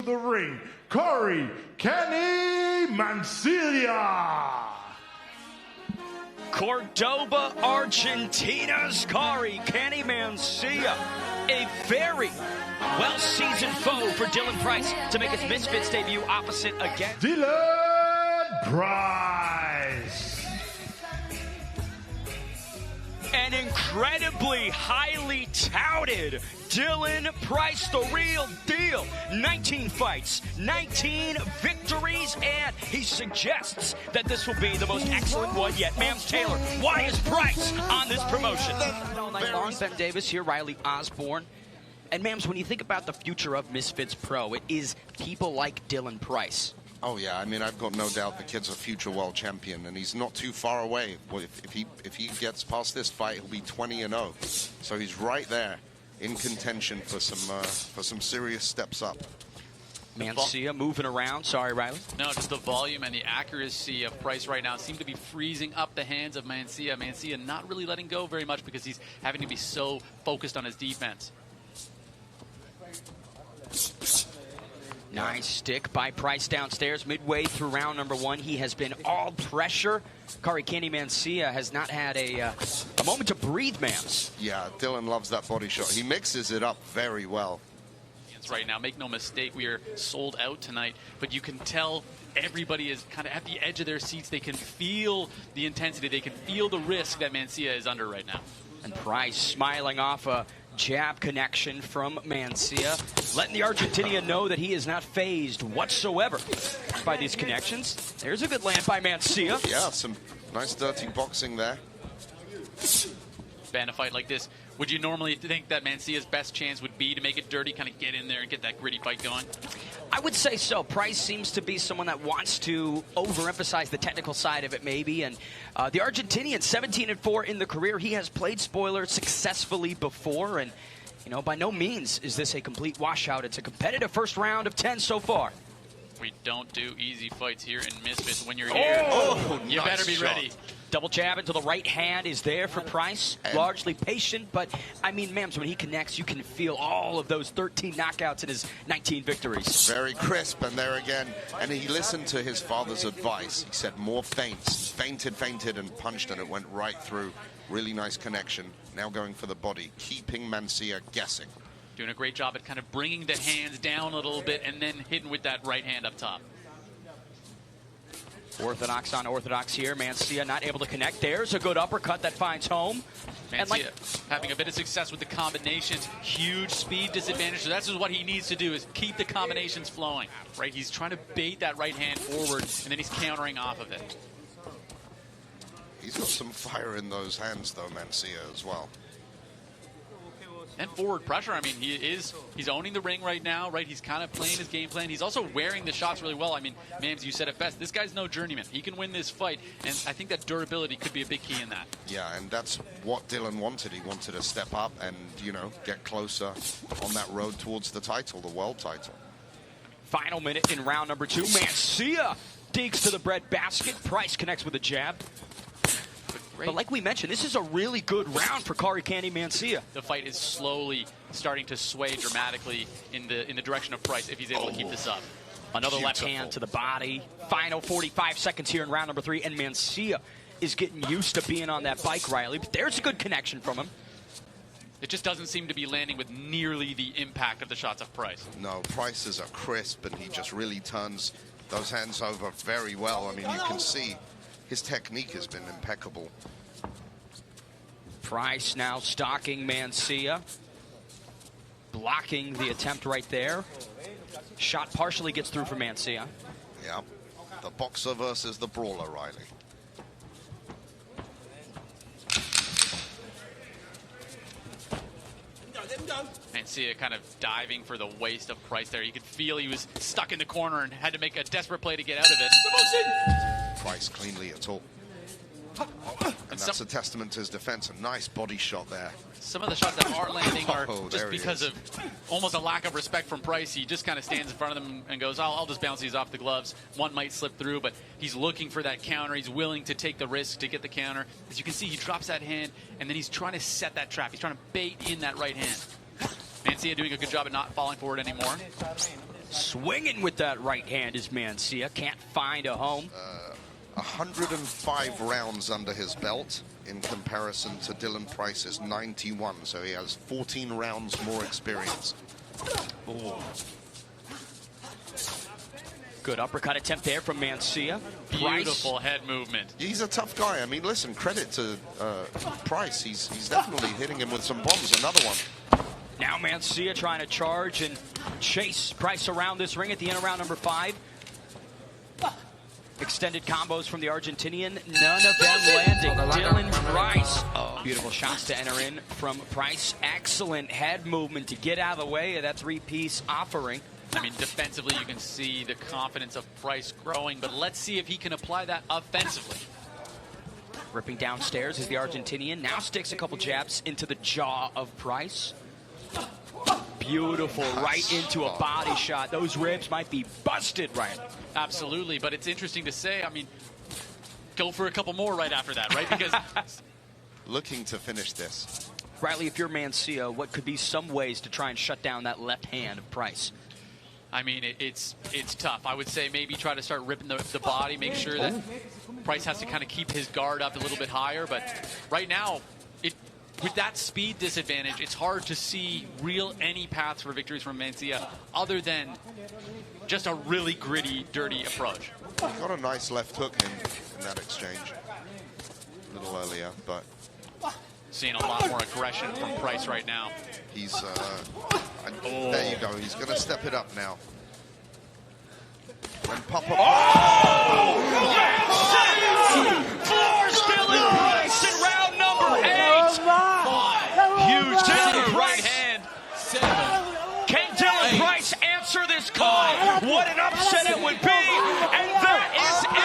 the ring, Corey Kenny Mansilla. Cordoba, Argentina's Corey Kenny Mansilla. A very well-seasoned foe for Dylan Price to make his Misfits debut opposite again. Dylan Price. An incredibly highly touted Dylan Price, the real deal. 19 fights, 19 victories, and he suggests that this will be the most excellent one yet. Mams Taylor, why is Price on this promotion? All night long, Ben Davis here, Riley Osborne. And Mams, when you think about the future of Misfits Pro, it is people like Dylan Price. Oh yeah, I mean, I've got no doubt the kid's a future world champion, and he's not too far away. Well, if he gets past this fight, he'll be 20-0. So he's right there in contention for some serious steps up. Mansilla moving around. Sorry, Riley. No, just the volume and the accuracy of Price right now seem to be freezing up the hands of Mansilla. Mansilla not really letting go very much because he's having to be so focused on his defense. Nice stick by Price downstairs. Midway through round number one, he has been all pressure. Corey Kenny Mansilla has not had a moment to breathe, Mams. Yeah, Dylan loves that body shot. He mixes it up very well. Right now, make no mistake, we are sold out tonight, but you can tell everybody is kind of at the edge of their seats. They can feel the intensity. They can feel the risk that Mansilla is under right now. And Price smiling off a jab connection from Mansilla, letting the Argentinian know that he is not phased whatsoever by these connections. There's a good land by Mansilla. Yeah, some nice dirty boxing there. Ben, a fight like this, would you normally think that Mansilla's best chance would be to make it dirty, kind of get in there and get that gritty fight going? I would say so. Price seems to be someone that wants to overemphasize the technical side of it, maybe. And the Argentinian, 17-4 in the career. He has played spoiler successfully before. And, you know, by no means is this a complete washout. It's a competitive first round of 10 so far. We don't do easy fights here in Misfits. When you're here, you nice better be shot. ready. Double jab into the right hand is there for Price. Largely patient, but, I mean, Mams, when he connects, you can feel all of those 13 knockouts in his 19 victories. Very crisp, and there again. And he listened to his father's advice. He said more feints. Feinted, and punched, and it went right through. Really nice connection. Now going for the body, keeping Mansilla guessing. Doing a great job at kind of bringing the hands down a little bit and then hitting with that right hand up top. Orthodox on orthodox here. Mansilla not able to connect. There's a good uppercut that finds home. Mansilla having a bit of success with the combinations. Huge speed disadvantage. So that's just what he needs to do, is keep the combinations flowing. Right? He's trying to bait that right hand forward, and then he's countering off of it. He's got some fire in those hands, though, Mansilla, as well. And forward pressure, I mean, he's owning the ring right now, right? He's kind of playing his game plan. He's also wearing the shots really well. I mean, Mams, you said it best. This guy's no journeyman. He can win this fight, and I think that durability could be a big key in that. Yeah, and that's what Dylan wanted. He wanted to step up and, you know, get closer on that road towards the title, the world title. Final minute in round number two. Mansilla digs to the bread basket. Price connects with a jab. But like we mentioned, this is a really good round for Corey Kenny Mansilla. The fight is slowly starting to sway dramatically in the direction of Price if he's able to keep this up. Another left hand to the body. Final 45 seconds here in round number three, and Mansilla is getting used to being on that bike, Riley. But there's a good connection from him. It just doesn't seem to be landing with nearly the impact of the shots of Price. No, Price is a crisp, and he just really turns those hands over very well. I mean, you can see his technique has been impeccable. Price now stalking Mansilla. Blocking the attempt right there. Shot partially gets through for Mansilla. Yeah, the boxer versus the brawler, Riley. Mansilla kind of diving for the waist of Price there. You could feel he was stuck in the corner and had to make a desperate play to get out of it. Price cleanly at all. And that's a testament to his defense. A nice body shot there. Some of the shots that are landing are just because of almost a lack of respect from Price. He just kind of stands in front of them and goes, I'll just bounce these off the gloves. One might slip through, but he's looking for that counter. He's willing to take the risk to get the counter. As you can see, he drops that hand, and then he's trying to set that trap. He's trying to bait in that right hand. Mansilla doing a good job at not falling forward anymore. Swinging with that right hand is Mansilla. Can't find a home. 105 rounds under his belt in comparison to Dylan Price's 91. So he has 14 rounds more experience. Ooh. Good uppercut attempt there from Mansilla. Beautiful head movement. He's a tough guy. I mean, listen, credit to Price. He's definitely hitting him with some bombs. Another one. Now Mansilla trying to charge and chase Price around this ring at the end of round number 5. Extended combos from the Argentinian. None of them landing. Dylan Price. Oh, beautiful shots to enter in from Price. Excellent head movement to get out of the way of that 3-piece offering. I mean, defensively, you can see the confidence of Price growing, but let's see if he can apply that offensively. Ripping downstairs is the Argentinian. Now sticks a couple jabs into the jaw of Price. Beautiful, right into a body shot. Those ribs might be busted, Ryan. Absolutely, but it's interesting to say, I mean, go for a couple more right after that, right? Because looking to finish this. Riley, if you're Mansilla, what could be some ways to try and shut down that left hand of Price? I mean, it's tough. I would say maybe try to start ripping the body, make sure that Price has to kind of keep his guard up a little bit higher. But right now, with that speed disadvantage, it's hard to see any paths for victories from Mansilla other than just a really gritty, dirty approach. He got a nice left hook in that exchange a little earlier, but seeing a lot more aggression from Price right now. He's there you go. He's going to step it up now. And pop up. Floor still in Price in round number 8. Huge Dylan right hand. 7. Can Dylan Price answer this call? What an upset it would be. And that is it.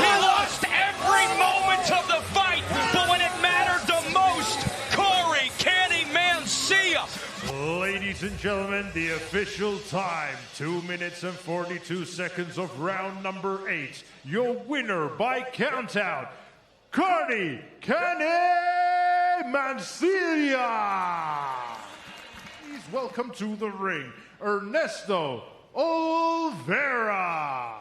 He lost every moment of the fight, but when it mattered the most, Corey "Canny" Mansilla. Ladies and gentlemen, the official time, 2 minutes and 42 seconds of round number 8. Your winner by countout, Corey "Canny" Mansilla. Please welcome to the ring, Ernesto Olvera.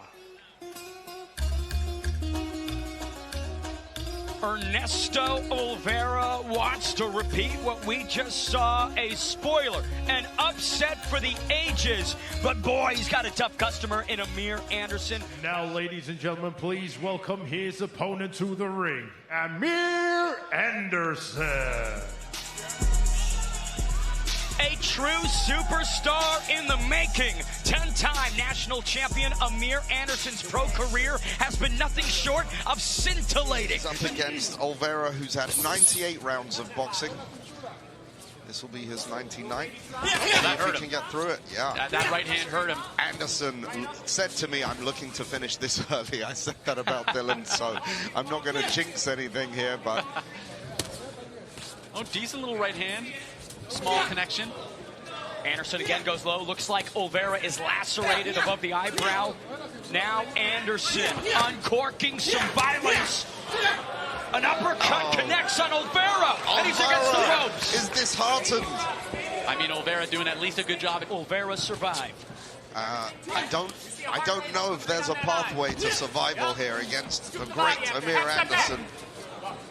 Ernesto Olvera wants to repeat what we just saw, a spoiler, an upset for the ages. But boy, he's got a tough customer in Amir Anderson. Now, ladies and gentlemen, please welcome his opponent to the ring, Amir Anderson. A true superstar in the making. 10-time national champion Amir Anderson's pro career has been nothing short of scintillating. He's up against Olvera, who's had 98 rounds of boxing. This will be his 99th. That hurt if he can get through it, yeah. That right hand hurt him. Anderson said to me, I'm looking to finish this early. I said that about Dylan, so I'm not going to jinx anything here, but... Oh, decent little right hand. Small connection. Anderson again goes low. Looks like Olvera is lacerated above the eyebrow. Now Anderson uncorking some violence. An uppercut connects on Olvera, and he's against the ropes. Is disheartened. I mean, Olvera doing at least a good job. Olvera survived. I don't know if there's a pathway to survival here against the great Amir Anderson.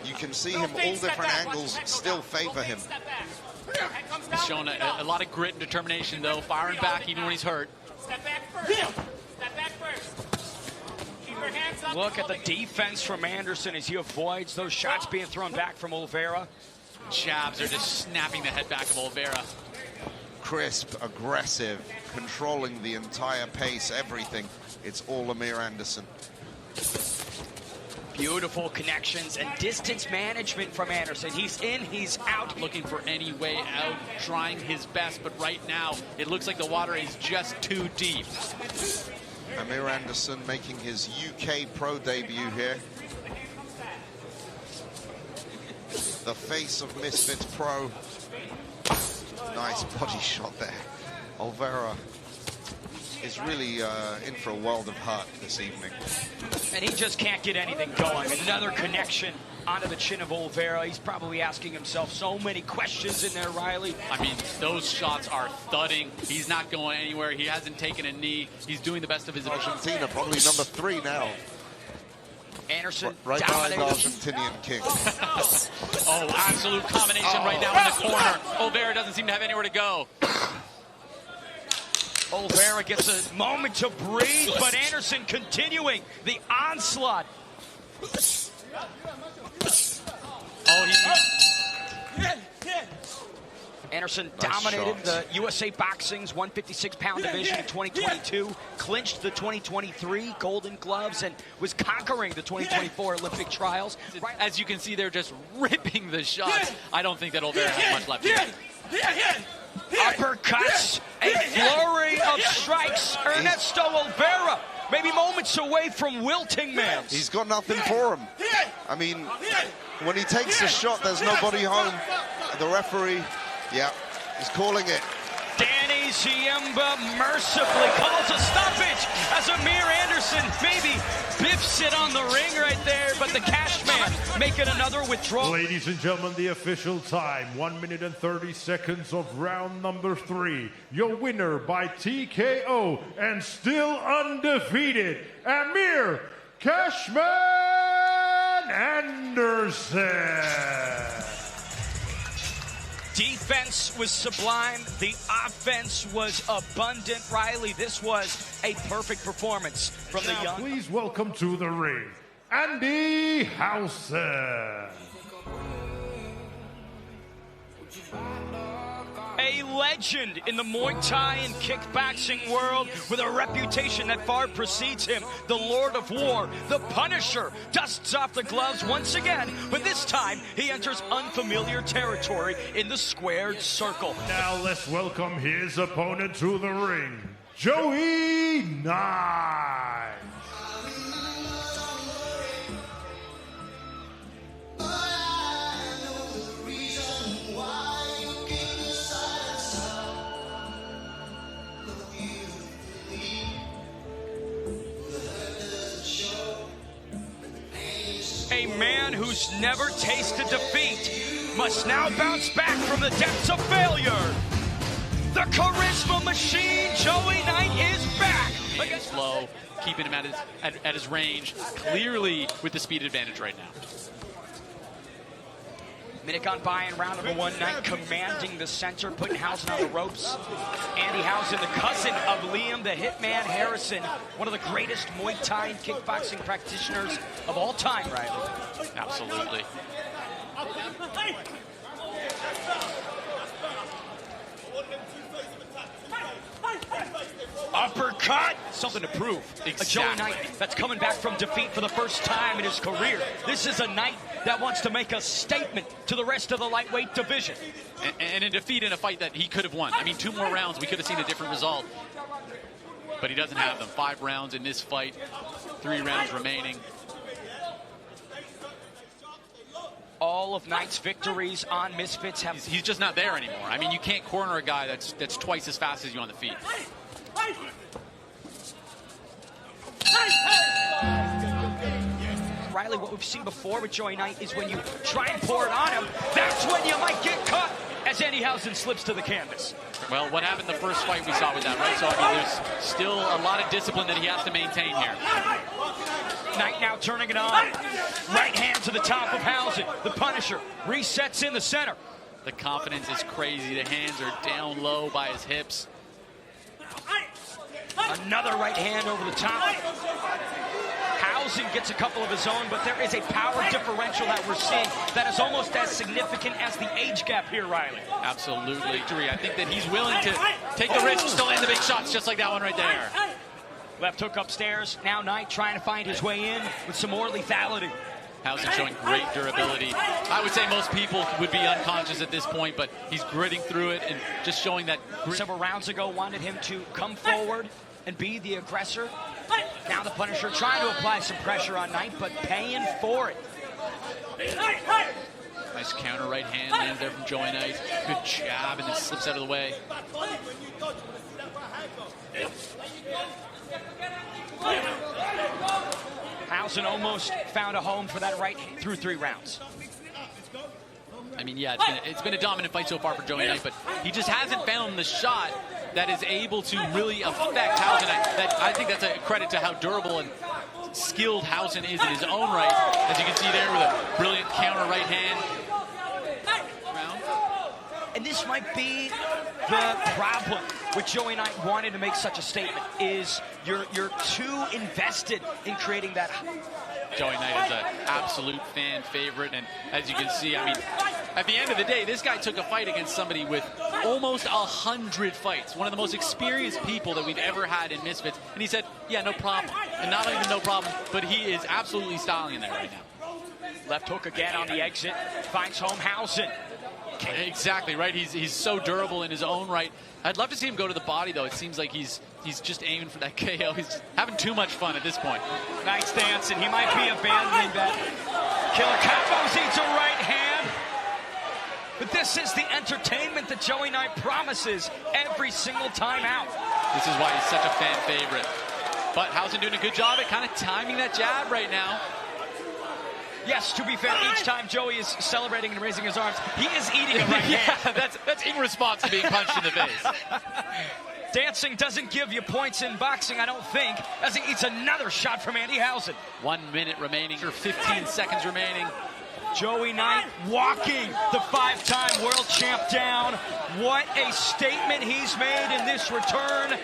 You can see him all different angles still favor him. He's shown a lot of grit and determination, though, firing back even when he's hurt. Step back first. Step back first. Keep your hands up. Look at the defense from Anderson as he avoids those shots being thrown back from Olvera. Jabs are just snapping the head back of Olvera. Crisp, aggressive, controlling the entire pace, everything. It's all Amir Anderson. Beautiful connections and distance management from Anderson. He's in, he's out. Looking for any way out, trying his best, but right now it looks like the water is just too deep. Amir Anderson making his UK pro debut here. The face of Misfits Pro. Nice body shot there. Olvera is really in for a world of hurt this evening. And he just can't get anything going. Another connection onto the chin of Olvera. He's probably asking himself so many questions in there, Riley. I mean, those shots are thudding. He's not going anywhere. He hasn't taken a knee. He's doing the best of his ability. Argentina probably number 3 now. Anderson Right behind the dominated. Argentinian king. Oh, absolute combination right now in the corner. Olvera doesn't seem to have anywhere to go. Olvera gets a moment to breathe, but Anderson continuing the onslaught. Oh, Anderson Nice dominated shot. the USA Boxing's 156-pound division in 2022, clinched the 2023 Golden Gloves, and was conquering the 2024 Olympic trials. as you can see, they're just ripping the shots. I don't think that Olvera has much left here. Uppercuts, a flurry of strikes. Ernesto Olvera, maybe moments away from wilting, man. He's got nothing for him. I mean, when he takes the shot, there's nobody home. The referee, yeah, he's calling it. Danny Ziemba mercifully calls a stoppage as Amir Anderson maybe biffs it on the ring right there, but the cash man making another withdrawal. Ladies and gentlemen, the official time, 1 minute and 30 seconds of round number 3. Your winner by TKO and still undefeated, Amir Cashman Anderson. Defense was sublime. The offense was abundant. Riley, this was a perfect performance from the Now, young. please welcome to the ring, Andy Howson. A legend in the Muay Thai and kickboxing world with a reputation that far precedes him. The Lord of War, the Punisher, dusts off the gloves once again, but this time he enters unfamiliar territory in the squared circle. Now let's welcome his opponent to the ring, Joey Knight. A man who's never tasted defeat must now bounce back from the depths of failure. The charisma machine, Joey Knight, is back. Slow, keeping him at his range, clearly with the speed advantage right now. Minute gone by in round number 1, Knight commanding the center, putting Howson on the ropes. Andy Howson, the cousin of Liam the Hitman Harrison, one of the greatest Muay Thai and kickboxing practitioners of all time, Riley. Absolutely. Uppercut, something to prove. Exactly. A Joey Knight that's coming back from defeat for the first time in his career. This is a Knight that wants to make a statement to the rest of the lightweight division. And a defeat in a fight that he could have won. I mean, 2 more rounds, we could have seen a different result. But he doesn't have them. 5 rounds in this fight, 3 rounds remaining. All of Knight's victories on Misfits have... He's just not there anymore. I mean, you can't corner a guy that's twice as fast as you on the feet. Riley, what we've seen before with Joey Knight is when you try and pour it on him, that's when you might get caught as Andy Howson slips to the canvas. Well, what happened the first fight we saw with that, right? So, I mean, there's still a lot of discipline that he has to maintain here. Knight now turning it on. Right hand to the top of Howson. The Punisher resets in the center. The confidence is crazy. The hands are down low by his hips. Another right hand over the top. Howson gets a couple of his own, but there is a power differential that we're seeing that is almost as significant as the age gap here, Riley. Absolutely. I think that he's willing to take the risks to land the big shots, just like that one right there. Left hook upstairs. Now Knight trying to find his way in with some more lethality. Howson showing great durability. I would say most people would be unconscious at this point, but he's gritting through it and just showing that grit. Several rounds ago wanted him to come forward and be the aggressor. Now the Punisher trying to apply some pressure on Knight, but paying for it. Nice counter right hand lands there from Joey Knight. Good jab and then slips out of the way. Howson almost found a home for that right through 3 rounds. I mean, yeah, it's been a dominant fight so far for Joey Knight, but he just hasn't found the shot that is able to really affect Howson. I think that's a credit to how durable and skilled Howson is in his own right. As you can see there with a brilliant counter right hand. And this might be the problem with Joey Knight wanting to make such a statement, is you're too invested in creating that. Joey Knight is an absolute fan favorite, and as you can see, I mean, at the end of the day, this guy took a fight against somebody with almost 100 fights, one of the most experienced people that we've ever had in Misfits, and he said, yeah, no problem. And not even no problem, but he is absolutely styling in there right now. Left hook again on the exit, finds home Howson. Exactly right. He's so durable in his own right. I'd love to see him go to the body, though. It seems like he's just aiming for that KO. He's having too much fun at this point. Nice dance, and he might be abandoning that. Killer combos, eats a right hand. But this is the entertainment that Joey Knight promises every single time out. This is why he's such a fan favorite. But Howson doing a good job at kind of timing that jab right now. Yes, to be fair, each time Joey is celebrating and raising his arms, he is eating a right hand. Yeah, that's in response to being punched in the face. Dancing doesn't give you points in boxing, I don't think, as he eats another shot from Andy Howson. 1 minute remaining, or 15 seconds remaining. Joey Knight walking the 5-time world champ down. What a statement he's made in this return.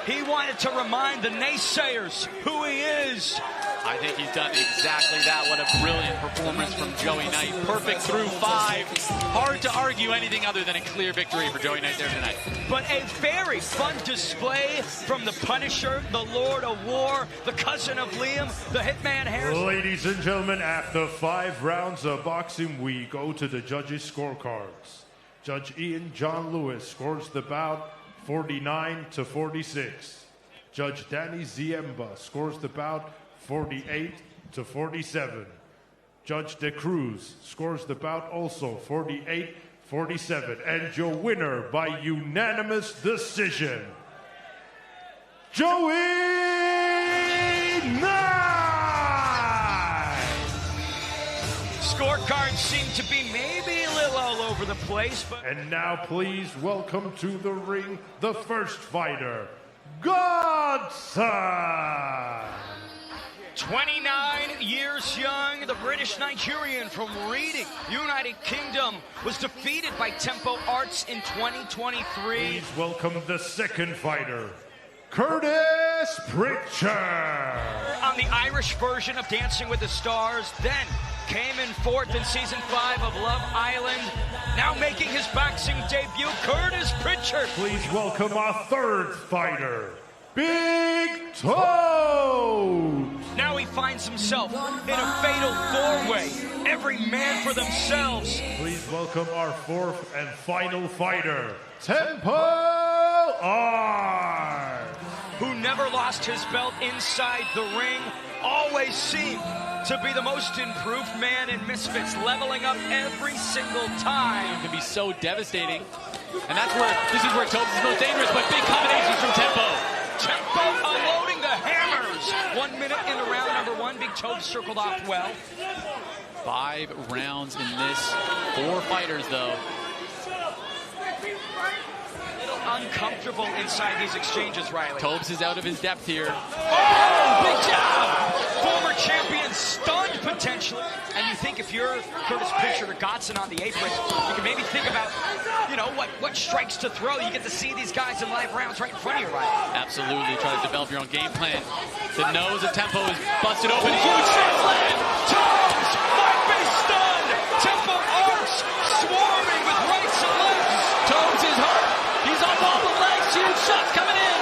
He wanted to remind the naysayers who he is. I think he's done exactly that. What a brilliant performance from Joey Knight. Perfect through 5. Hard to argue anything other than a clear victory for Joey Knight there tonight. But a very fun display from the Punisher, the Lord of War, the cousin of Liam, the Hitman Harrison. Ladies and gentlemen, after 5 rounds of boxing, we go to the judges' scorecards. Judge Ian John Lewis scores the bout 49-46. Judge Danny Ziemba scores the bout 48-47. Judge De Cruz scores the bout also 48-47. And your winner by unanimous decision, Joey Knight! Scorecards seem to be maybe a little all over the place, but... And now please welcome to the ring the first fighter, Godson! 29 years young, the British Nigerian from Reading, United Kingdom, was defeated by Tempo Arts in 2023. Please welcome the second fighter, Curtis Pritchard. On the Irish version of Dancing with the Stars, then came in 4th in Season 5 of Love Island. Now making his boxing debut, Curtis Pritchard. Please welcome our third fighter, Big Toe. Now he finds himself in a fatal 4-way. Every man for themselves. Please welcome our fourth and final fighter, Tempo Arts, who never lost his belt inside the ring, always seemed to be the most improved man in Misfits, leveling up every single time. It can be so devastating. And this is where Tobes is most dangerous, but big combinations from Tempo. Tempo unloading the hammers. 1 minute into round number 1. Big Tobes circled off well. 5 rounds in this. 4 fighters, though. Uncomfortable inside these exchanges, Riley. Tobes is out of his depth here. Oh, big job! Former champion stunned potentially. And you think if you're Curtis Pritchard or Godson on the apron, you can maybe think about, you know, what strikes to throw. You get to see these guys in live rounds right in front of you, Riley. Absolutely. Try to develop your own game plan. The nose of Tempo is busted open. Huge slam! Tobes might be stunned. Tempo Arts swarming with rights and lefts. Tobes is hurt. He's on all the legs. Huge shots coming in.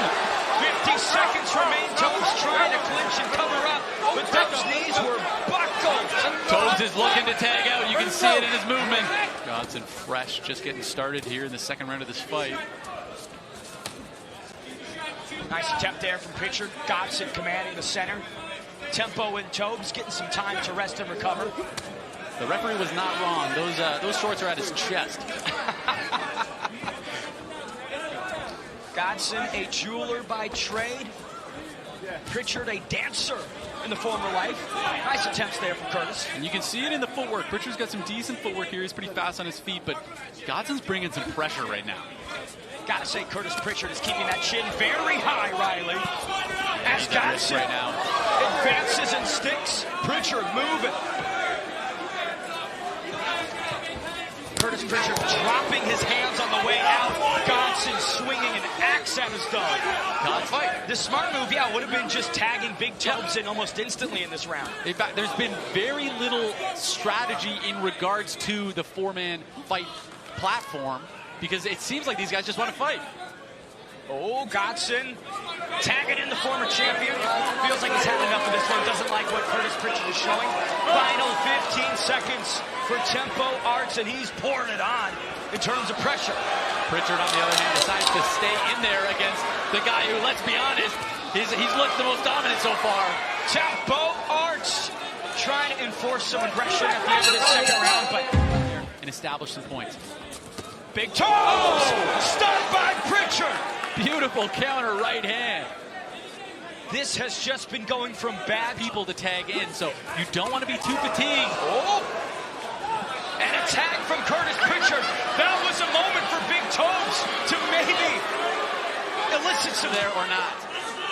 50 seconds remain. Tobes trying to clinch and cover up, but Tobes' knees were buckled. Tobes is looking to tag out. You can see it in his movement. Godson fresh, just getting started here in the second round of this fight. Nice attempt there from Pritchard. Godson commanding the center. Tempo and Tobes getting some time to rest and recover. The referee was not wrong. Those shorts are at his chest. Godson, a jeweler by trade. Pritchard, a dancer in the former life. Nice attempts there from Curtis. And you can see it in the footwork. Pritchard's got some decent footwork here. He's pretty fast on his feet, but Godson's bringing some pressure right now. Gotta say, Curtis Pritchard is keeping that chin very high, Riley. As Godson right now advances and sticks. Pritchard moving. Curtis Pritchard dropping his hands on the way out. Godson swinging an axe at his dog. God's fight. The smart move, yeah, would have been just tagging Big Tobes in almost instantly in this round. In fact, there's been very little strategy in regards to the four-man fight platform because it seems like these guys just want to fight. Oh, Godson tagging in the former champion. Feels like he's had enough of this one. Doesn't like what Curtis Pritchard is showing. Final 15 seconds for Tempo Arts, and he's pouring it on in terms of pressure. Pritchard, on the other hand, decides to stay in there against the guy who, let's be honest, he's looked the most dominant so far. Tempo Arts trying to enforce some aggression at the end of the second round, but and establish some points. Big toes! Stunned by Pritchard! Beautiful counter right hand. This has just been going from bad people to tag in, so you don't want to be too fatigued. Oh! And a tag from Curtis Pritchard. That was a moment for Big Tobes to maybe elicit some there or not.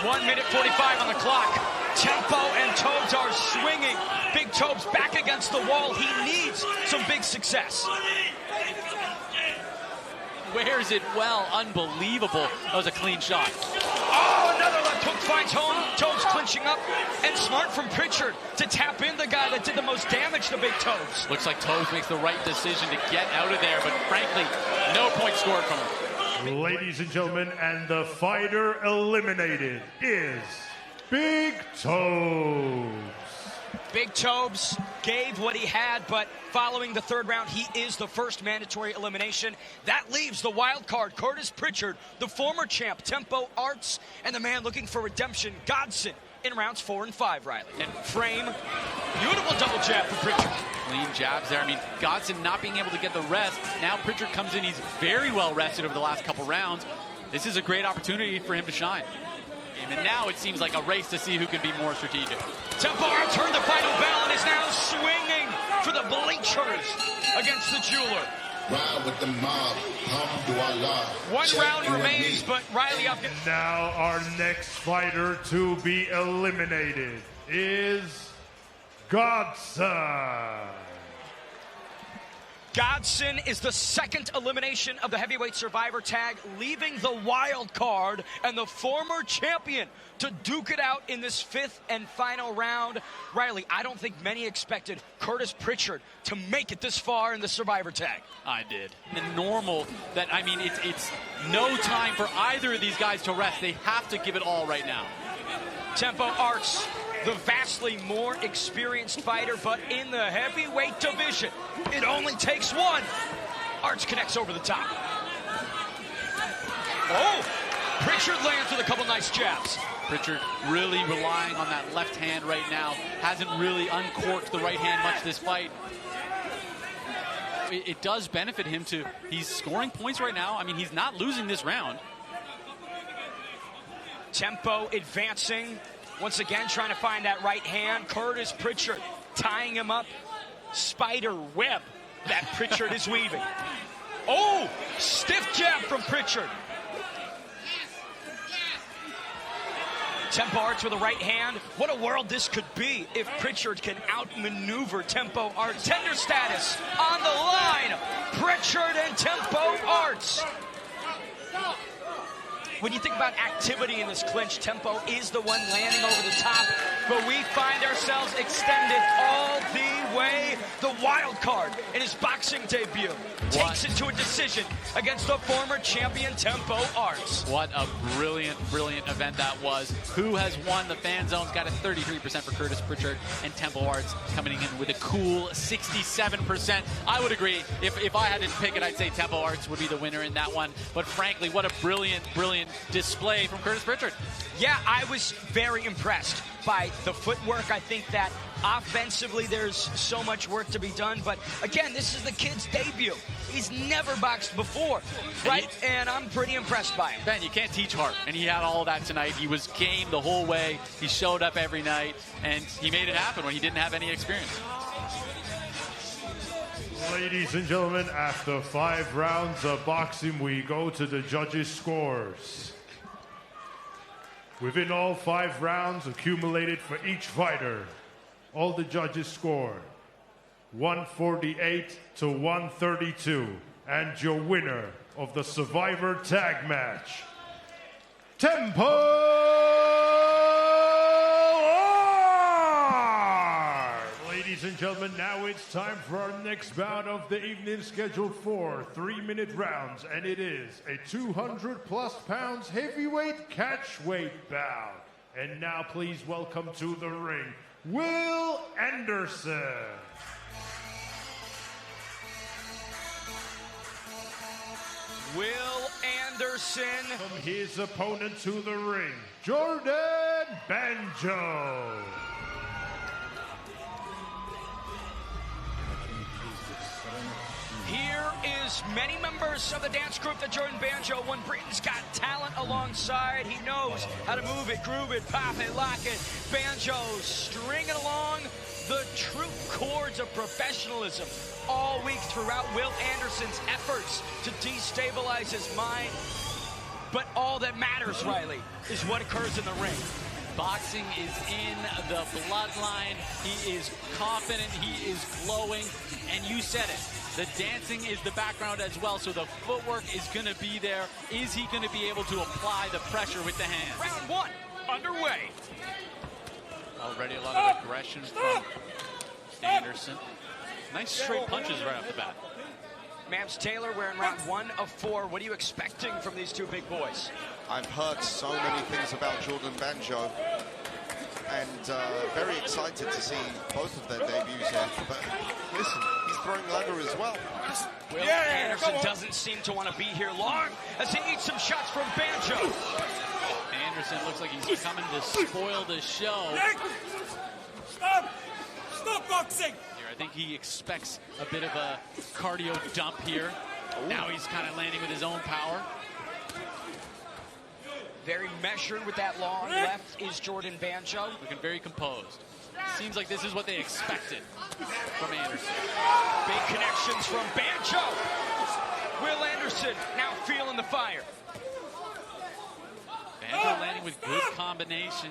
1 minute 45 on the clock. Tempo and Tobes are swinging. Big Tobes back against the wall. He needs some big success. Wears it well. Unbelievable. That was a clean shot. Oh, another left hook finds home. Tobes clinching up. And smart from Pritchard to tap in the guy that did the most damage to Big Tobes. Looks like Tobes makes the right decision to get out of there, but frankly, no point scored from him. Ladies and gentlemen, and the fighter eliminated is Big Tobes. Big Tobes gave what he had, but following the third round, he is the first mandatory elimination. That leaves the wild card, Curtis Pritchard, the former champ, Tempo Arts, and the man looking for redemption, Godson, in rounds 4 and 5, Riley. And frame, beautiful double jab for Pritchard. Clean jabs there. I mean, Godson not being able to get the rest. Now Pritchard comes in, he's very well rested over the last couple rounds. This is a great opportunity for him to shine. And now it seems like a race to see who can be more strategic. Tempo Arts turned the final bell and is now swinging for the bleachers against the jeweler. Ride with the mob, One round remains, but Riley up. Now our next fighter to be eliminated is Godson. Godson is the second elimination of the heavyweight survivor tag, leaving the wild card and the former champion to duke it out in this fifth and final round. Riley, I don't think many expected Curtis Pritchard to make it this far in the survivor tag. I did. The normal that, I mean, it's no time for either of these guys to rest. They have to give it all right now. Tempo Arts, the vastly more experienced fighter, but in the heavyweight division, it only takes one. Arts connects over the top. Oh, Pritchard lands with a couple nice jabs. Pritchard really relying on that left hand right now. Hasn't really uncorked the right hand much this fight. It does benefit him to, he's scoring points right now. I mean, he's not losing this round. Tempo advancing. Once again, trying to find that right hand. Curtis Pritchard tying him up. Spider web that Pritchard is weaving. Oh, stiff jab from Pritchard. Tempo Arts with a right hand. What a world this could be if Pritchard can outmaneuver Tempo Arts. Tender status on the line. Pritchard and Tempo Arts. When you think about activity in this clinch, Tempo is the one landing over the top, but we find ourselves extended all the way. The wild card in his boxing debut takes it to a decision against the former champion Tempo Arts. What a brilliant, brilliant event that was. Who has won? The fan zone's got a 33% for Curtis Pritchard, and Tempo Arts coming in with a cool 67%. I would agree. If I had to pick it, I'd say Tempo Arts would be the winner in that one. But frankly, what a brilliant, brilliant display from Curtis Pritchard. Yeah, I was very impressed by the footwork. I think that offensively there's so much work to be done. But again, this is the kid's debut. He's never boxed before, right? And I'm pretty impressed by him. Ben, you can't teach heart, and he had all of that tonight. He was game the whole way. He showed up every night, and he made it happen when he didn't have any experience. Ladies and gentlemen, after 5 rounds of boxing, we go to the judges' scores. Within all 5 rounds accumulated for each fighter, all the judges scored 148 to 132. And your winner of the Survivor Tag Match, Ladies and gentlemen, now it's time for our next bout of the evening, scheduled for 3-minute rounds, and it is a 200+ pounds heavyweight catchweight bout. And now please welcome to the ring, Will Anderson. Will Anderson. From his opponent to the ring, Jordan Banjo. Here is many members of the dance group that Jordan Banjo. When Britain's got talent alongside, he knows how to move it, groove it, pop it, lock it. Banjo stringing along the true chords of professionalism all week throughout Will Anderson's efforts to destabilize his mind. But all that matters, Riley, is what occurs in the ring. Boxing is in the bloodline. He is confident. He is glowing. And you said it. The dancing is the background as well, so the footwork is going to be there. Is he going to be able to apply the pressure with the hands? Round 1 underway. Already a lot of aggression from Anderson. Nice straight punches right off the bat. Mams Taylor, we're in round 1 of 4. What are you expecting from these two big boys? I've heard so many things about Jordan Banjo, and very excited to see both of their debuts here. But listen, he's throwing leather as well. Will Anderson doesn't seem to want to be here long as he eats some shots from Banjo. Anderson looks like he's coming to spoil the show. Stop! Stop boxing! I think he expects a bit of a cardio dump here. Now he's kind of landing with his own power. Very measured with that long left is Jordan Banjo. Looking very composed. Seems like this is what they expected from Anderson. Big connections from Banjo. Will Anderson now feeling the fire. Banjo landing with good combination.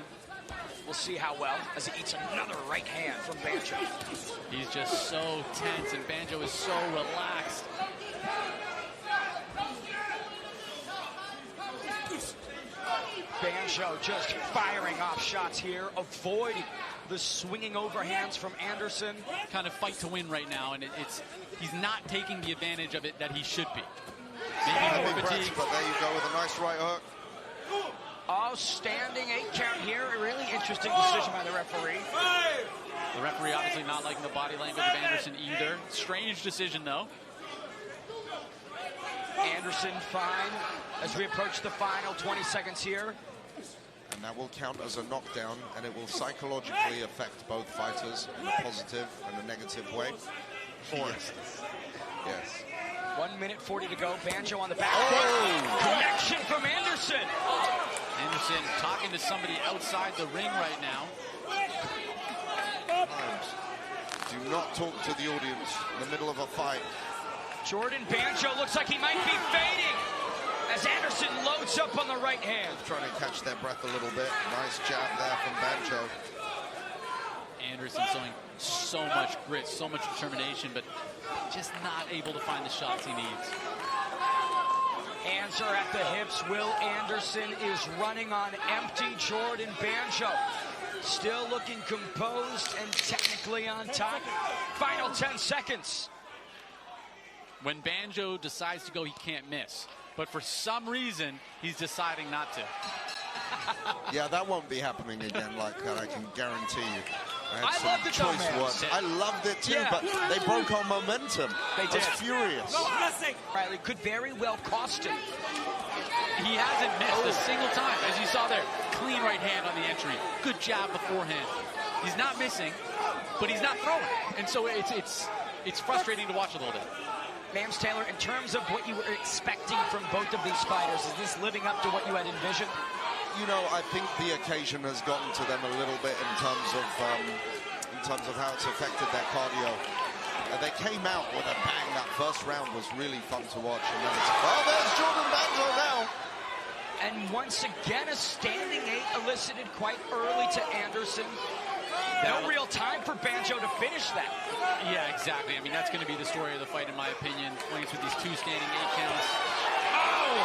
We'll see how well as he eats another right hand from Banjo. He's just so tense, and Banjo is so relaxed. Banjo just firing off shots here, avoiding the swinging overhands from Anderson. Kind of fight to win right now, and he's not taking the advantage of it that he should be. Maybe more fatigue. But there you go with a nice right hook. Oh, standing 8 count here. A really interesting decision by the referee. The referee obviously not liking the body language of Anderson either. Strange decision, though. Anderson fine as we approach the final 20 seconds here. And that will count as a knockdown, and it will psychologically affect both fighters in a positive and a negative way. Yes. 1 minute 40 to go. Banjo on the back foot. Connection from Anderson. Anderson talking to somebody outside the ring right now. Do not talk to the audience in the middle of a fight. Jordan Banjo looks like he might be fading as Anderson loads up on the right hand. Trying to catch their breath a little bit. Nice jab there from Banjo. Anderson showing so much grit, so much determination, but just not able to find the shots he needs. Hands are at the hips. Will Anderson is running on empty. Jordan Banjo still looking composed and technically on top. Final 10 seconds. When Banjo decides to go, he can't miss. But for some reason, he's deciding not to. Yeah, that won't be happening again like that, I can guarantee you. I loved it, choice words. I loved it too, but they broke our momentum. They did. I was furious. Riley could very well cost him. He hasn't missed a single time. As you saw there, clean right hand on the entry. Good jab beforehand. He's not missing, but he's not throwing. And so it's frustrating to watch a little bit. Mams Taylor, in terms of what you were expecting from both of these fighters, is this living up to what you had envisioned? You know, I think the occasion has gotten to them a little bit in terms of how it's affected their cardio. They came out with a bang. That first round was really fun to watch. And then it's, oh, there's Jordan Banjo now. And once again, a standing 8 elicited quite early to Anderson. No real time for Banjo to finish that. Yeah, exactly. I mean, that's going to be the story of the fight, in my opinion. Points with these 2 standing 8 counts. Oh,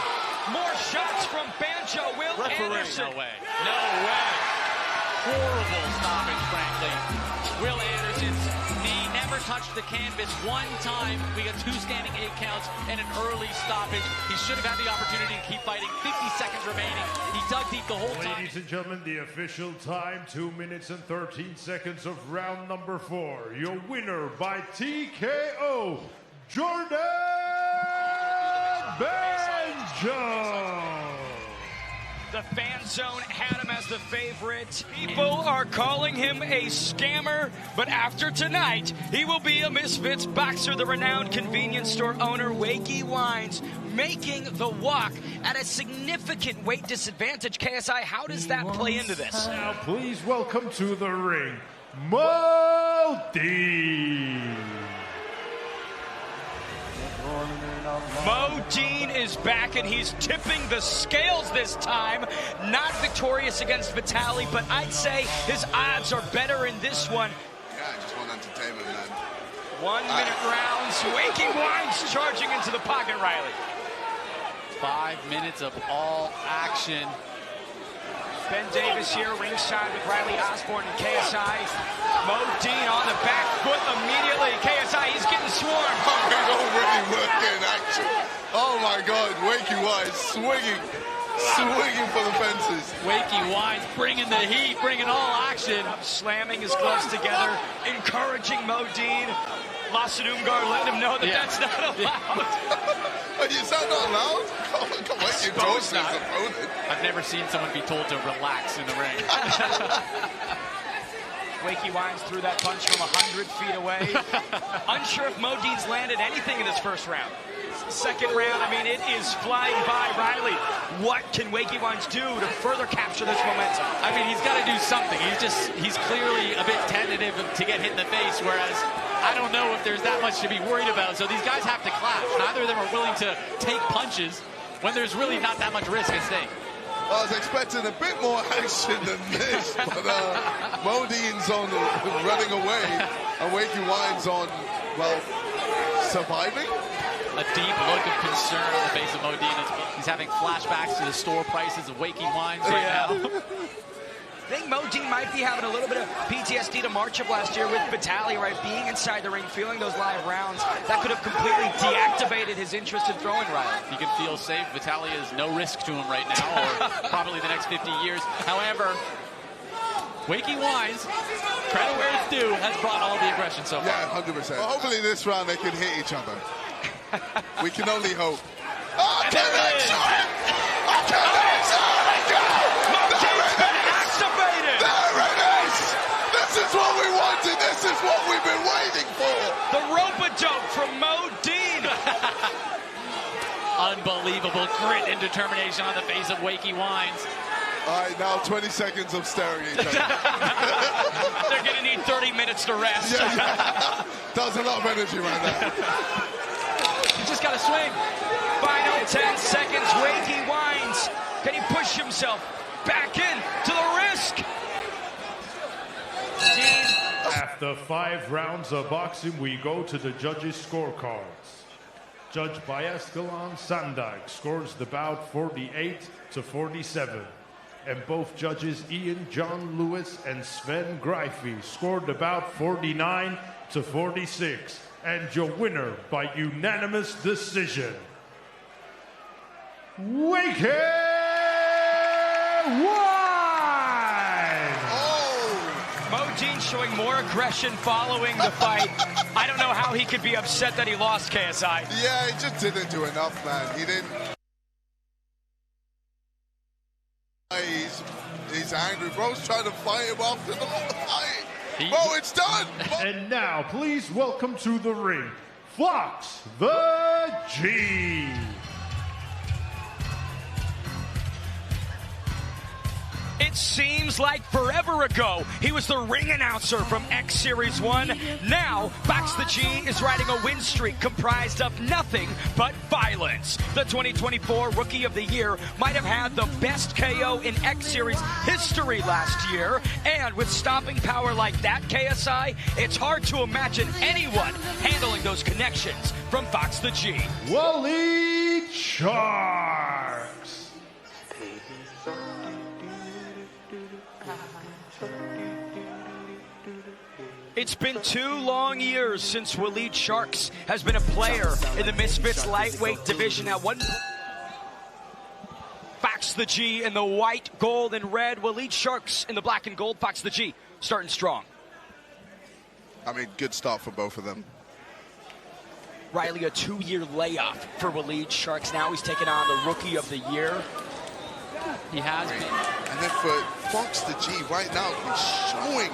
more shots from Banjo. Will Anderson. No way. No way. Horrible stoppage, frankly. Will Anderson's knee never touched the canvas one time. We got 2 standing 8 counts and an early stoppage. He should have had the opportunity to keep fighting. 50 seconds remaining. He dug deep the whole time. Ladies and gentlemen, the official time, 2 minutes and 13 seconds of round number 4. Your winner by TKO, Jordan Banjo. The fan zone had him as the favorite. People are calling him a scammer, but after tonight, he will be a Misfits boxer. The renowned convenience store owner, Wakey Wines, making the walk at a significant weight disadvantage. KSI, how does that play into this? Now, please welcome to the ring, Deen. Deen is back, and he's tipping the scales this time. Not victorious against Vitali, but I'd say his odds are better in this one. Yeah, I just want entertainment, man. 1 minute rounds. Wakey Wines charging into the pocket, Riley. 5 minutes of all action. Ben Davis here, ringside with Riley Osborne and KSI. Deen on the back foot immediately. KSI, he's getting swarmed. He's already working action. Oh my God, Wakey Wines swinging for the fences. Wakey Wines bringing the heat, bringing all action. Slamming his gloves together, encouraging Deen. Lasadumgar letting him know that that's not allowed. Is that not allowed? Come on, you told his opponent. I've never seen someone be told to relax in the ring. Wakey Wines threw that punch from 100 feet away. Unsure if Deen's landed anything in this first round. Second round, I mean, it is flying by. Riley, what can Wakey Wines do to further capture this momentum? I mean, he's got to do something. He's clearly a bit tentative to get hit in the face, whereas I don't know if there's that much to be worried about. So these guys have to clash. Neither of them are willing to take punches when there's really not that much risk at stake. I was expecting a bit more action than this, but Deen's on running away, and Wakey Wines on, well, surviving. A deep look of concern on the face of Deen. He's having flashbacks to the store prices of Wakey Wines right now. I think Deen might be having a little bit of PTSD to March of last year with Vitali, right? Being inside the ring, feeling those live rounds. That could have completely deactivated his interest in throwing, Riley. He can feel safe. Vitali is no risk to him right now, or probably the next 50 years. However, Wakey Wines, credit where it's due, has brought all the aggression so far. Yeah, 100%. Well, hopefully this round they can hit each other. We can only hope. Oh, There it is! This is what we wanted. This is what we've been waiting for. The rope-a-dope from Deen. Unbelievable grit and determination on the face of Wakey Wines. All right, now 20 seconds of staring at each other. They're going to need 30 minutes to rest. Yeah. That was a lot of energy right there. You just got to swing. Final 10 seconds. Wakey Wines. Can he push himself back in to the risk? After 5 rounds of boxing, we go to the judges' scorecards. Judge Bayaskalan Sandag scores the bout 48-47. And both judges Ian John Lewis and Sven Greify scored the bout 49-46. And your winner by unanimous decision, Wakey Wines! Deen showing more aggression following the fight. I don't know how he could be upset that he lost, KSI. Yeah, he just didn't do enough, man. He didn't. He's angry. Bro's trying to fight him after the fight. Bro, it's done. And now, please welcome to the ring, Fox the G. It seems like forever ago, he was the ring announcer from X Series 1. Now, Fox the G is riding a win streak comprised of nothing but violence. The 2024 Rookie of the Year might have had the best KO in X Series history last year. And with stomping power like that, KSI, it's hard to imagine anyone handling those connections from Fox the G. Waleed Sharks. It's been 2 long years since Waleed Sharks has been a player in the Misfits lightweight division. At one, Fox the G in the white, gold, and red. Waleed Sharks in the black and gold. Fox the G starting strong. I mean, good start for both of them. Riley, a 2-year layoff for Waleed Sharks. Now he's taking on the Rookie of the Year. He has been. And then for Fox the G right now, he's showing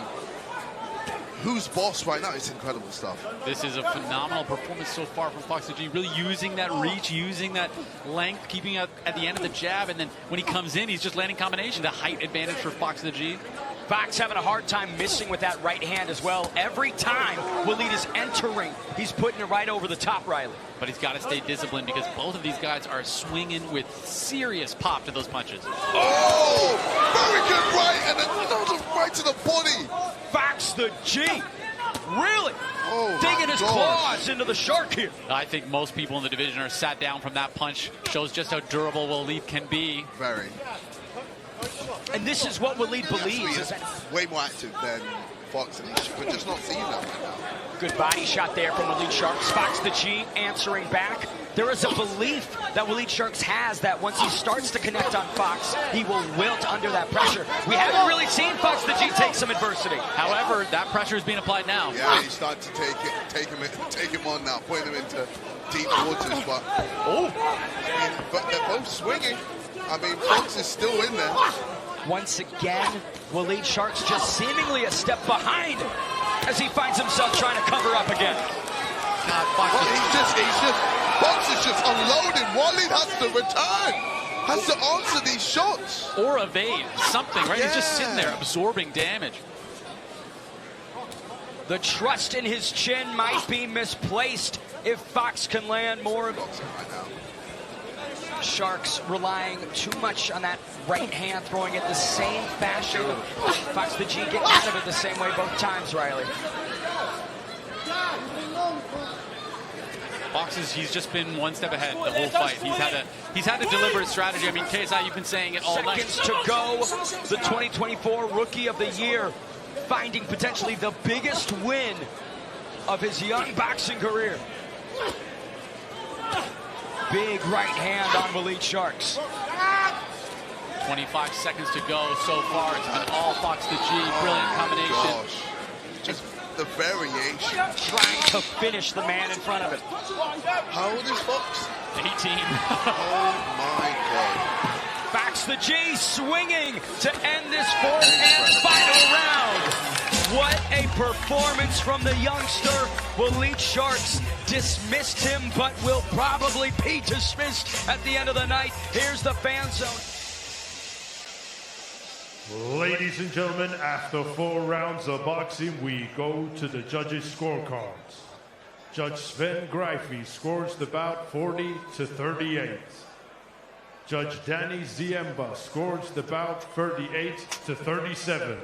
who's boss right now. It's incredible stuff. This is a phenomenal performance so far from Fox the G, really using that reach, using that length, keeping it at the end of the jab, and then when he comes in, he's just landing combination. The height advantage for Fox the G. Fox having a hard time missing with that right hand as well. Every time Waleed is entering, he's putting it right over the top, Riley. But he's got to stay disciplined because both of these guys are swinging with serious pop to those punches. Oh, very good right, and then those are right to the body. Fox the G, really Oh, digging his claws into the shark here. I think most people in the division are sat down from that punch. Shows just how durable Waleed can be. Very. And this is what Waleed believes. He's way more active than Fox, and we're just not seeing that right now. Good body shot there from Waleed Sharks. Fox the G answering back. There is a belief that Waleed Sharks has that once he starts to connect on Fox, he will wilt under that pressure. We haven't really seen Fox the G take some adversity. However, that pressure is being applied now. Yeah, he's starting to take him on now, putting him into deep waters. But I mean, but they're both swinging. I mean, Fox is still in there. Once again, Waleed Sharks just seemingly a step behind as he finds himself trying to cover up again. Fox is just unloading. Waleed has to return, has to answer these shots. Or evade, something, right? Yeah. He's just sitting there absorbing damage. The trust in his chin might be misplaced if Fox can land more. Sharks relying too much on that right hand, throwing it the same fashion. Fox the G getting out of it the same way both times, Riley. Fox he's just been one step ahead the whole fight. He's had a deliberate strategy. I mean, KSI, you've been saying it all night. Seconds to go. The 2024 Rookie of the Year finding potentially the biggest win of his young boxing career. Big right hand on Waleed Sharks. 25 seconds to go so far. It's been all Fox the G. Brilliant combination. Gosh. Just the variation. Trying to finish the man in front of him. How old is Fox? 18. Oh my God. Fox the G swinging to end this fourth and final round. What a performance from the youngster. Waleed Sharks dismissed him, but will probably be dismissed at the end of the night. Here's the fan zone. Ladies and gentlemen, after 4 rounds of boxing, we go to the judges' scorecards. Judge Sven Greify scores the bout 40-38. Judge Danny Ziemba scores the bout 38-37.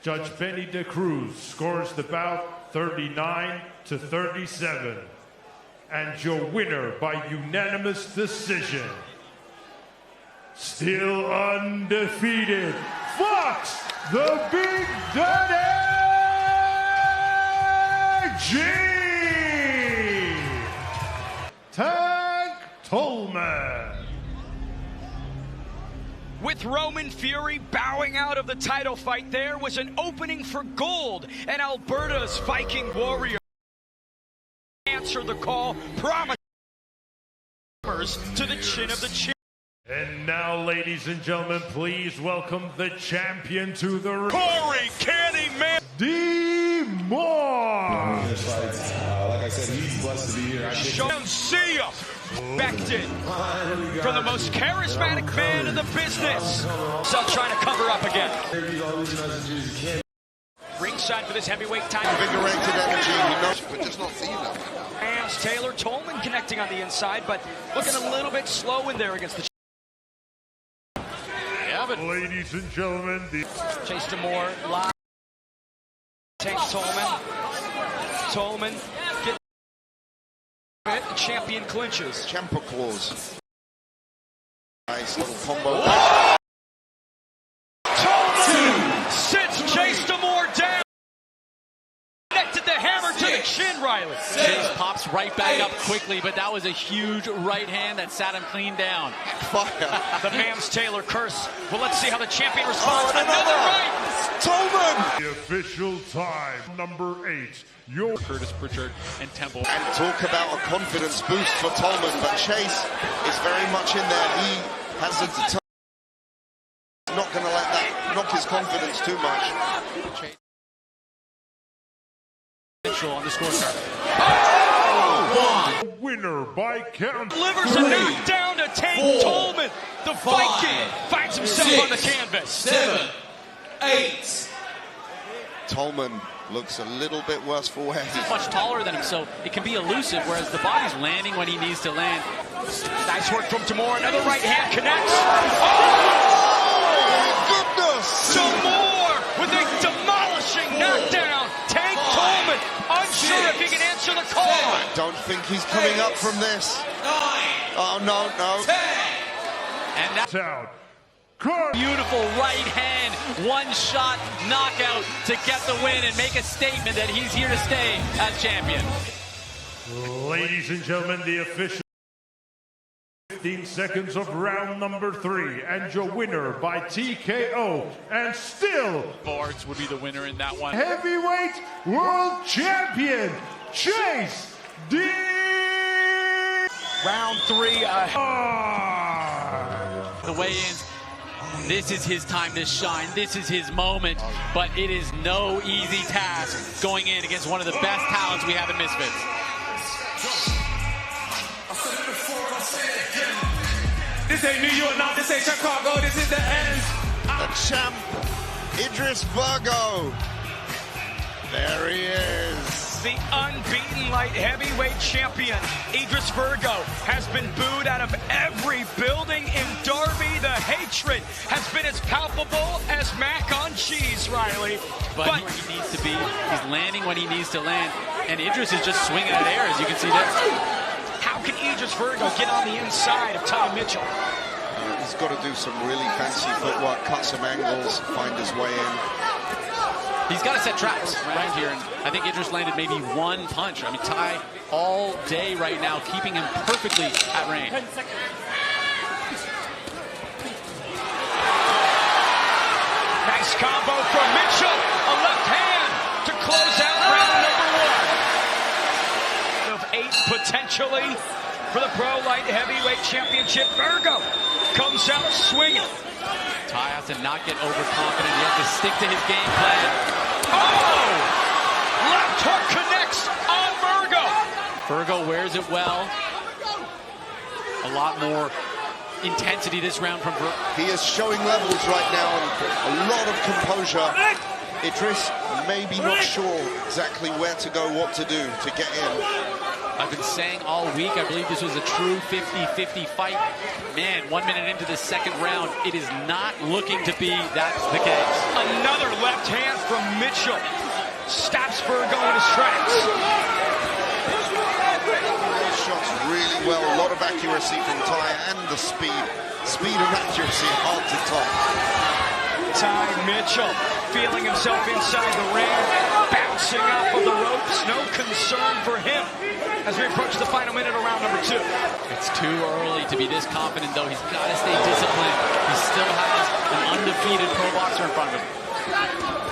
Judge Benny De Cruz scores the bout 39-37. And your winner by unanimous decision, still undefeated, Fox the Big Daddy G. Tag Tolman. With Roman Fury bowing out of the title fight, there was an opening for gold, and Alberta's Viking Warrior answered the call, promised to the chin of the chin. And now, ladies and gentlemen, please welcome the champion to the ring, Corey Candyman Demoor. Like I said, he's blessed to be here. Mansilla, expected from the most charismatic man in the business. So trying to cover up again. Ringside for this heavyweight title. Invigorated energy, he knows, but does not feel that. Taylor Tolman connecting on the inside, but looking a little bit slow in there against the. Yeah, but Ladies and gentlemen, the Chase Demoor live. Takes Tolman. Tolman gets it. The champion clinches. Champa clause. Nice little combo. Tolman sits Chase Demoor down. Connected the hammer to the chin, Riley. Chase pops right back up quickly, but that was a huge right hand that sat him clean down. Fire. The Mams Taylor curse. Well, let's see how the champion responds. Another right. Tolman! the official time, number 8. Your Curtis Pritchard and Temple. And talk about a confidence boost for Tolman, but Chase is very much in there. He has a determination. Not going to let that knock his confidence too much. On the scorecard. winner by count. Delivers a knockdown to Tank Tolman. The Viking finds himself on the canvas. 7, 8. Tolman looks a little bit worse for wear. He's much taller than him, so it can be elusive, whereas the body's landing when he needs to land. Nice work from Demoor. Another right hand connects. Goodness! Demoor with a demolishing knockdown. Tank Tolman unsure if he can answer the call. I don't think he's coming up from this. 9. Oh, no. 10. And that's Out. Cardi. beautiful right hand, one-shot knockout to get the win and make a statement that he's here to stay as champion. Ladies and gentlemen, the official 15 seconds of round number 3, and your winner by TKO, and still Bards would be the winner in that one. heavyweight world champion, Chase Deen. Round 3. The weigh-ins, this is his time to shine. This is his moment, but it is no easy task going in against one of the best talents we have in Misfits. This ain't New York, no, this ain't Chicago, this is the end. The champ, Idris Virgo. There he is. The unbeaten light heavyweight champion, Idris Virgo, has been booed out of every building in Derby. The hatred has been as palpable as mac on cheese, Riley. But where he needs to be, he's landing when he needs to land, and Idris is just swinging at air, as you can see there. How can Idris Virgo get on the inside of Ty Mitchell? He's got to do some really fancy footwork, cut some angles, find his way in. He's got to set traps right here, and I think Idris landed maybe one punch. I mean, Ty all day right now, keeping him perfectly at range. Nice combo from Mitchell. A left hand to close out round number 1. Of 8 potentially for the Pro Light Heavyweight Championship. Virgo comes out swinging. Ty has to not get overconfident. He has to stick to his game plan. Oh! Left hook connects on Virgo. Virgo wears it well. A lot more intensity this round from Virgo. He is showing levels right now and a lot of composure. Idris maybe not sure exactly where to go, what to do to get in. I've been saying all week, I believe this was a true 50-50 fight. Man, 1 minute into the second round, it is not looking to be that's the case. Another left hand from Mitchell. Stops Virgo in his tracks. Those shots really well, a lot of accuracy from Ty and the speed. Speed and accuracy hard to top. Ty Mitchell feeling himself inside the ring, bouncing off of the ropes. No concern for him as we approach the final minute of round number 2. It's too early to be this confident, though. He's got to stay disciplined. He still has an undefeated pro boxer in front of him.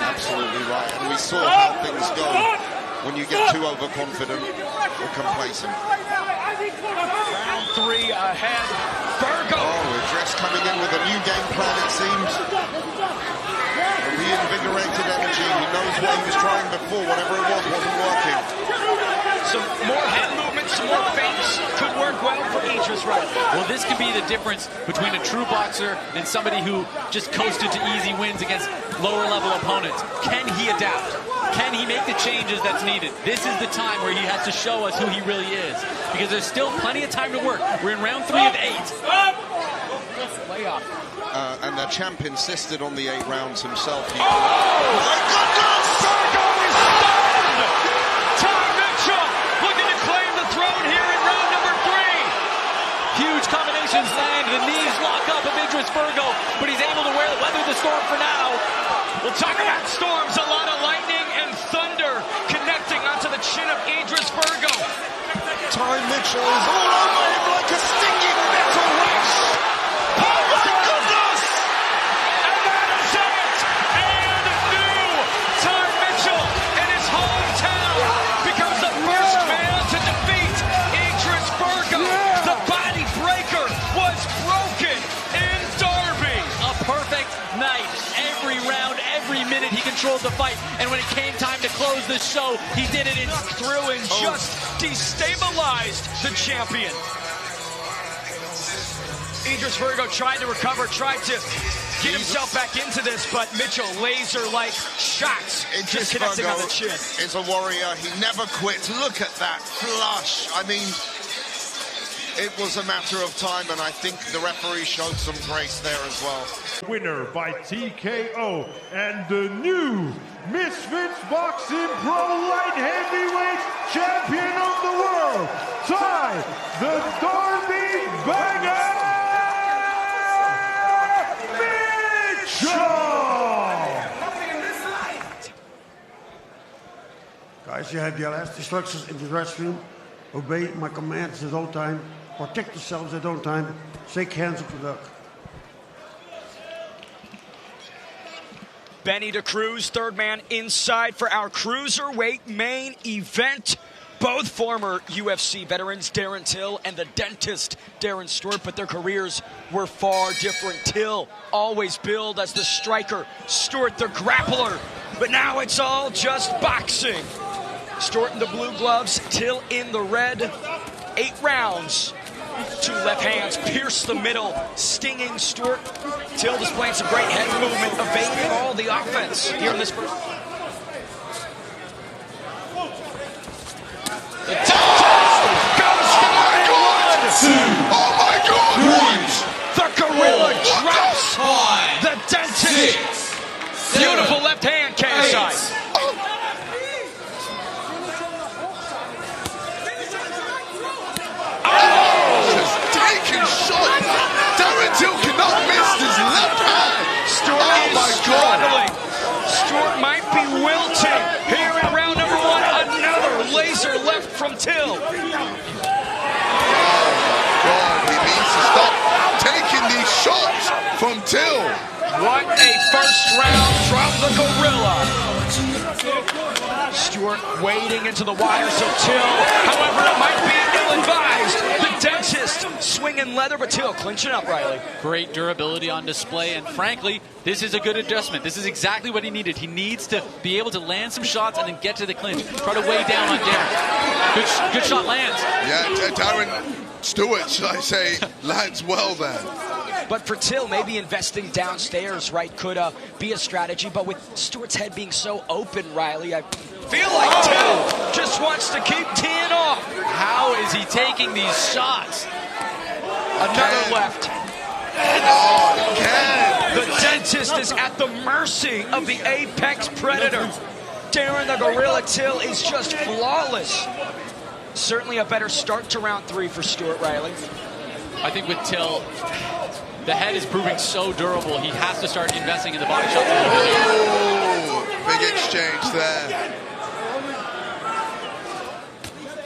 Absolutely right. And we saw how things go when you get too overconfident or complacent. Round 3 ahead. Virgo. Oh, Idris coming in with a new game plan, it seems. A reinvigorated energy. He knows what he was trying before. Whatever it was wasn't working. Some more head movements, some more feints could work well for Idris Riley. Well, this could be the difference between a true boxer and somebody who just coasted to easy wins against lower-level opponents. Can he adapt? Can he make the changes that's needed? This is the time where he has to show us who he really is, because there's still plenty of time to work. We're in round 3 of 8. And the champ insisted on the 8 rounds himself. Oh, my goodness! Virgo is stunned! Ty Mitchell looking to claim the throne here in round number 3. Huge combinations land. The knees lock up of Idris Virgo, but he's able to weather the storm for now. We'll talk about storms. A lot of lightning and thunder connecting onto the chin of Idris Virgo. Ty Mitchell is all over him like a stinging metal rush. Oh my goodness! And that is it! And new Ty Mitchell in his hometown becomes the first man to defeat Idris Virgo. The body breaker was broken in Derby. A perfect night. Every round, every minute he controlled the fight, and when it came time to close the show, he did it in Through and just destabilized the champion. Idris Virgo tried to recover, tried to get himself back into this, but Mitchell laser-like shots just connecting on the chin. Is a warrior. He never quits. Look at that flush. I mean, it was a matter of time, and I think the referee showed some grace there as well. Winner by TKO and the new Misfits Boxing Pro Light Heavyweight Champion of the World, Ty the Derby Banger Mitchell! Guys, you have your last instructions in the dressing room. Obey my commands at all time. Protect yourselves at all time. Shake hands with the duck. Benny DeCruz, third man inside for our cruiserweight main event. Both former UFC veterans, Darren Till and the dentist, Darren Stewart, but their careers were far different. Till always billed as the striker, Stewart the grappler, but now it's all just boxing. Stewart in the blue gloves, Till in the red. 8 rounds. 2 left hands pierce the middle, stinging Stewart. Till displaying some great head movement, evading all the offense here in this first. The goes for Oh my God! The gorilla drops the dentist. Beautiful left hand, KSI. Darren Till cannot miss his left hand. Stewart is struggling. Stewart might be wilting here in round number 1. Another laser left from Till. Oh God, he needs to stop taking these shots from Till. What a first round from the gorilla. Stewart wading into the wires of Till. However, it might be ill-advised. The dentist swinging leather, but Till clinching up, Riley. Great durability on display, and frankly, this is a good adjustment. This is exactly what he needed. He needs to be able to land some shots and then get to the clinch. Try to weigh down on Darren. Good shot lands. Yeah, Darren Stewart, should I say, lands well there. But for Till, maybe investing downstairs, right, could be a strategy. But with Stewart's head being so open, Riley, I feel like Till just wants to keep teeing off. How is he taking these shots? Another left. The dentist is at the mercy of the apex predator. Darren the Gorilla Till is just flawless. Certainly a better start to round 3 for Stewart, Riley. I think with Till, the head is proving so durable, he has to start investing in the body shots. Oh, big exchange there.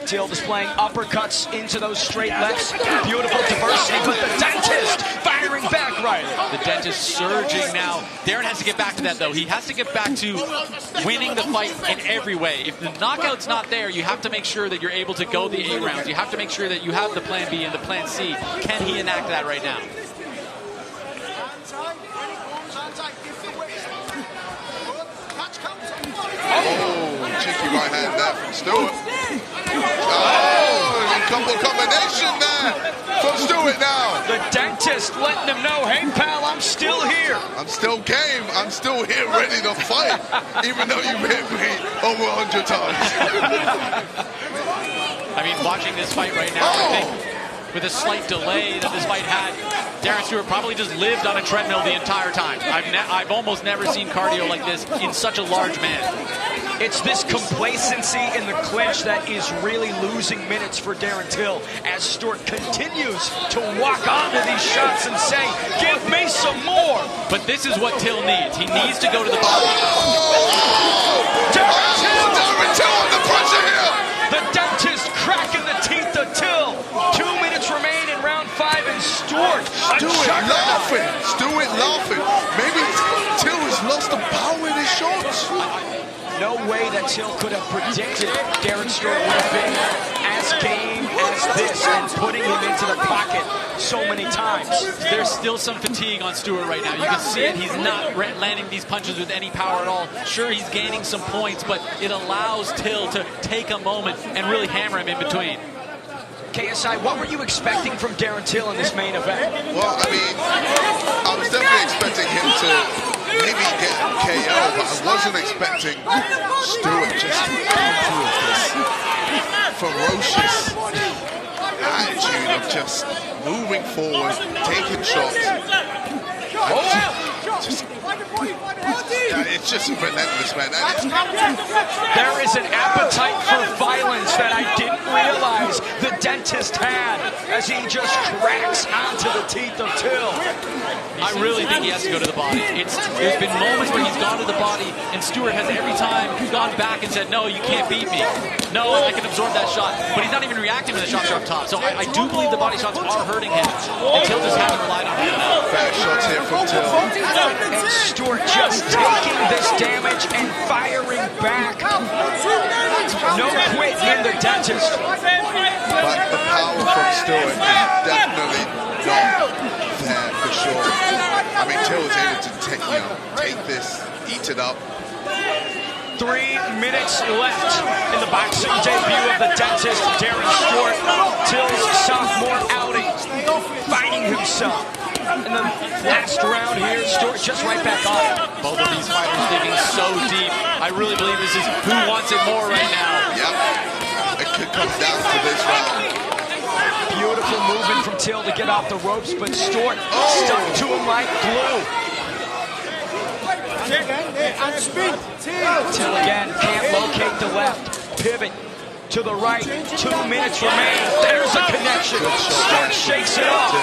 Till displaying uppercuts into those straight lefts. Beautiful diversity, but the dentist firing back, Riley. The dentist surging now. Darren has to get back to that, though. He has to get back to winning the fight in every way. If the knockout's not there, you have to make sure that you're able to go the 8 rounds. You have to make sure that you have the plan B and the plan C. Can he enact that right now? Stewart. Oh, a couple combination there from Stewart now. The dentist letting him know, hey, pal, I'm still here. I'm still game. I'm still here ready to fight, even though you've hit me over 100 times. I mean, watching this fight right now, I think with a slight delay that this fight had, Darren Stewart probably just lived on a treadmill the entire time. I've almost never seen cardio like this in such a large man. It's this complacency in the clinch that is really losing minutes for Darren Till as Stewart continues to walk onto these shots and say, give me some more. But this is what Till needs. He needs to go to the body. Darren Till under pressure here. The dentist cracking the teeth of Till. 2 minutes remain in round 5 and Stewart laughing. Stewart laughing. Maybe Till has lost the power in his shots. No way that Till could have predicted Darren Stewart would have been as game as this and putting him into the pocket so many times. There's still some fatigue on Stewart right now. You can see it. He's not landing these punches with any power at all. Sure, he's gaining some points, but it allows Till to take a moment and really hammer him in between. KSI, what were you expecting from Darren Till in this main event? Well, I mean, I was definitely expecting him to maybe get KO, but I wasn't expecting Stewart just to come through with this ferocious attitude of just moving forward, taking shots. It's just relentless, man. There is an appetite for violence that I didn't realize the dentist had as he just cracks onto the teeth of Till. I really think he has to go to the body. There's been moments where he's gone to the body, and Stewart has every time gone back and said, no, you can't beat me. No, I can absorb that shot. But he's not even reacting to the shots up top. So I do believe the body shots are hurting him. And Till just hasn't relied on it enough. Back shots here from Till. And Stewart just taking this damage and firing back. No quit in the dentist. But the power from Stewart is definitely not there for sure. I mean, Till was able to take this, eat it up. 3 minutes left in the boxing debut of the dentist, Darren Stewart. Till's sophomore outing, finding himself. In the last round here, Stewart just right back on it. Both of these fighters digging so deep. I really believe this is who wants it more right now. Yep. It could come down to this round. Beautiful movement from Till to get off the ropes, but Stewart stuck to him like glue. Till again can't locate the left. Pivot to the right. 2 minutes remain. There's a connection. Stewart shakes it off.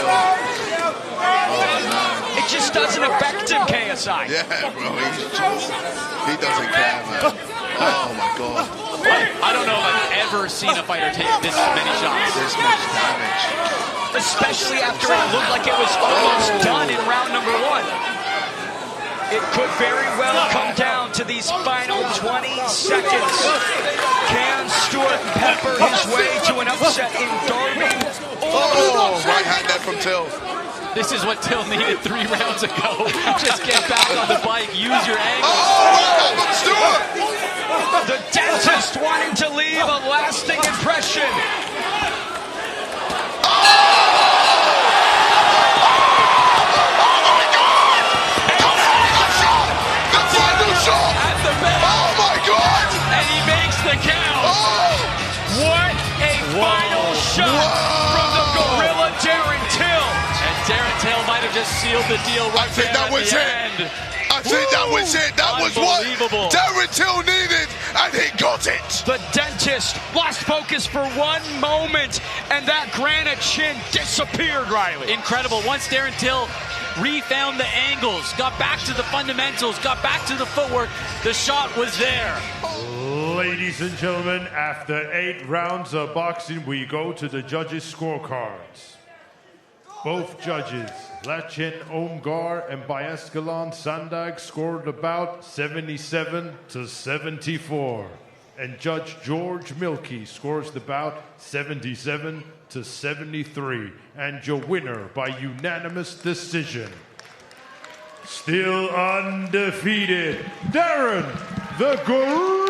It just doesn't affect him, KSI. Yeah, bro. He doesn't care, man. Oh my God. I don't know if I've ever seen a fighter take this many shots. This much damage. Especially after it looked like it was almost done in round number 1. It could very well come down to these final 20 seconds. Can Stewart pepper his way to an upset in Derby? Oh, right hand there from Till. This is what Till needed 3 rounds ago. Just get back on the bike, use your angle. Oh, right Stewart! The dentist wanting to leave a lasting impression. Oh my God! And he makes the count. What a final shot from the gorilla Darren Till. And Darren Till might have just sealed the deal right there at the end. I think that was it. That was what Darren Till needed, and he got it. The dentist lost focus for 1 moment, and that granite chin disappeared, Riley. Incredible. Once Darren Till refound the angles, got back to the fundamentals, got back to the footwork, the shot was there. Ladies and gentlemen, after 8 rounds of boxing, we go to the judges' scorecards. Both judges, Lachen Omgar and Bayaskalan Sandag, scored about 77-74. And Judge George Milkey scores the bout 77-73. And your winner by unanimous decision, still undefeated, Darren the Gorilla